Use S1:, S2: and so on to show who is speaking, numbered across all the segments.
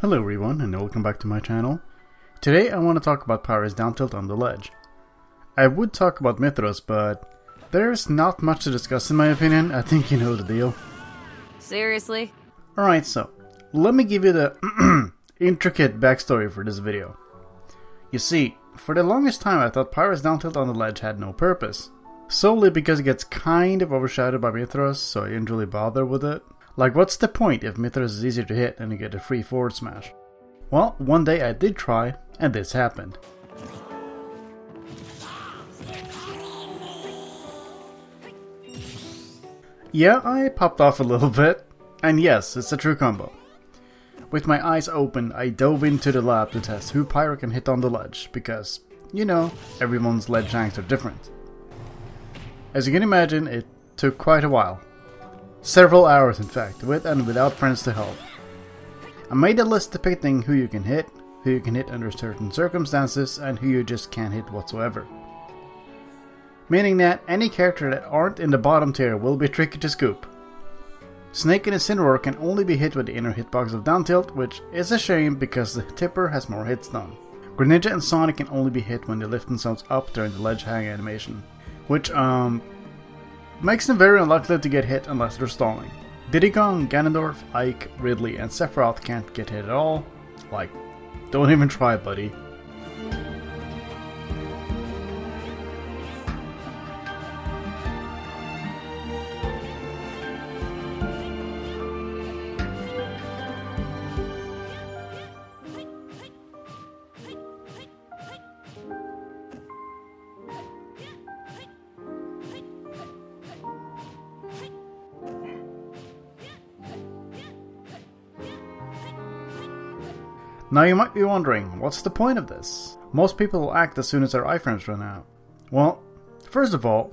S1: Hello everyone and welcome back to my channel. Today I want to talk about Pyra's down tilt on the ledge. I would talk about Mithras, but there's not much to discuss in my opinion. I think you know the deal.
S2: Seriously?
S1: Alright, so let me give you the intricate backstory for this video. You see, for the longest time I thought Pyra's down tilt on the ledge had no purpose. Solely because it gets kind of overshadowed by Mithras, so I didn't really bother with it. Like, what's the point if Mithras is easier to hit and you get a free forward smash? Well, one day I did try, and this happened. Yeah, I popped off a little bit, and yes, it's a true combo. With my eyes open, I dove into the lab to test who Pyra can hit on the ledge, because, you know, everyone's ledge ranks are different. As you can imagine, it took quite a while. Several hours in fact, with and without friends to help. I made a list depicting who you can hit under certain circumstances, and who you just can't hit whatsoever. Meaning that any character that aren't in the bottom tier will be tricky to scoop. Snake and Incineroar can only be hit with the inner hitbox of down tilt, which is a shame because the tipper has more hits done. Greninja and Sonic can only be hit when they lift themselves up during the ledge hang animation, which makes them very unlikely to get hit unless they're stalling. Diddy Kong, Ganondorf, Ike, Ridley, and Sephiroth can't get hit at all. Like, don't even try, buddy. Now you might be wondering, what's the point of this? Most people will act as soon as their iframes run out. Well, first of all,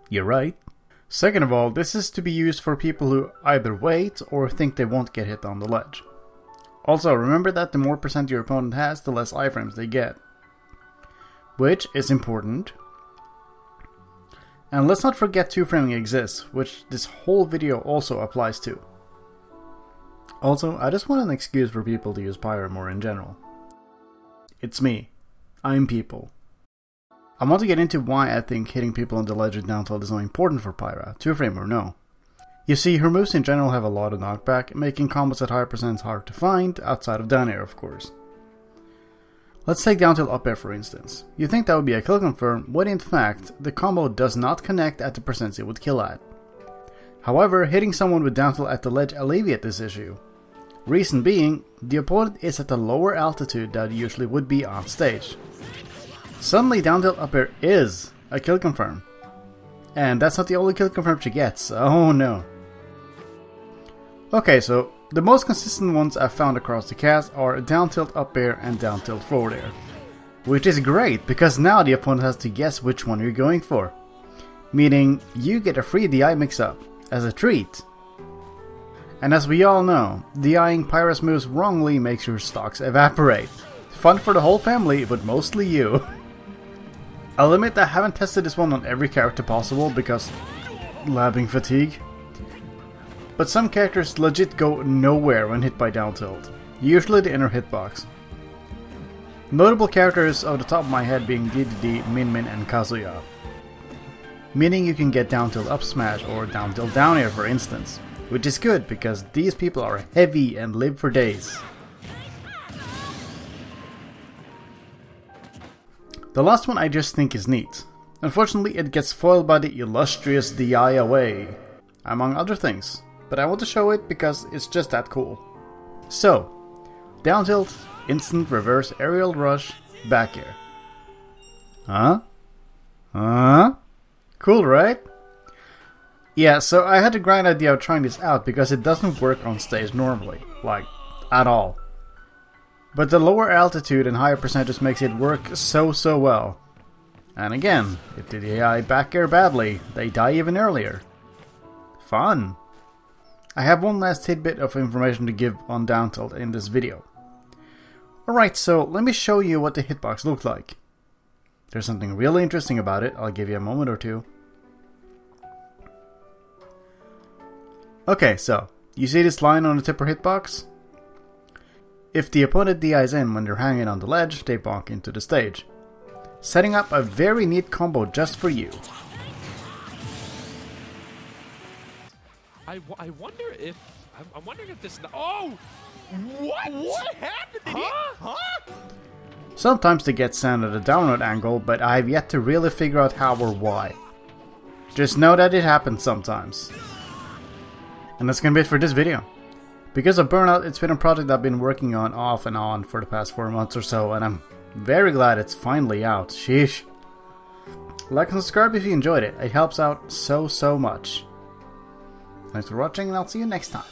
S1: you're right. Second of all, this is to be used for people who either wait or think they won't get hit on the ledge. Also, remember that the more percent your opponent has, the less iframes they get. Which is important. And let's not forget two-framing exists, which this whole video also applies to. Also, I just want an excuse for people to use Pyra more in general. It's me. I'm people. I want to get into why I think hitting people on the ledge with down tilt is so important for Pyra, 2-frame or no. You see, her moves in general have a lot of knockback, making combos at higher percents hard to find, outside of down air of course. Let's take down tilt up air for instance. You think that would be a kill confirm, when in fact, the combo does not connect at the percents it would kill at. However, hitting someone with down tilt at the ledge alleviates this issue. Reason being, the opponent is at a lower altitude than it usually would be on stage. Suddenly down tilt up air is a kill confirm. And that's not the only kill confirm she gets, oh no. Okay, so the most consistent ones I've found across the cast are down tilt up air and down tilt forward air. Which is great, because now the opponent has to guess which one you're going for. Meaning, you get a free DI mix up, as a treat. And as we all know, DIing Pyra's moves wrongly makes your stocks evaporate. Fun for the whole family, but mostly you. I'll admit I haven't tested this one on every character possible because labbing fatigue. But some characters legit go nowhere when hit by down tilt, usually the inner hitbox. Notable characters off the top of my head being DDD, Min Min, and Kazuya. Meaning you can get down tilt up smash or down tilt down air for instance. Which is good, because these people are heavy and live for days. The last one I just think is neat. Unfortunately, it gets foiled by the illustrious DI away, among other things. But I want to show it because it's just that cool. So, down tilt, instant reverse aerial rush, back air. Huh? Cool, right? Yeah, so I had a grand idea of trying this out because it doesn't work on stage normally, like, at all. But the lower altitude and higher percentage makes it work so well. And again, if the AI back air badly, they die even earlier. Fun! I have one last tidbit of information to give on down tilt in this video. Alright, so let me show you what the hitbox looked like. There's something really interesting about it, I'll give you a moment or two. Okay, so, you see this line on the tipper hitbox? If the opponent DIs in when they're hanging on the ledge, they bonk into the stage. Setting up a very neat combo just for you.
S3: I wonder if... I'm wondering if this... Oh! What? What happened? Did he...
S1: Sometimes they get sent at a downward angle, but I've yet to really figure out how or why. Just know that it happens sometimes. And that's gonna be it for this video. Because of Burnout, it's been a project I've been working on off and on for the past 4 months or so, and I'm very glad it's finally out. Sheesh. Like and subscribe if you enjoyed it. It helps out so much. Thanks for watching, and I'll see you next time.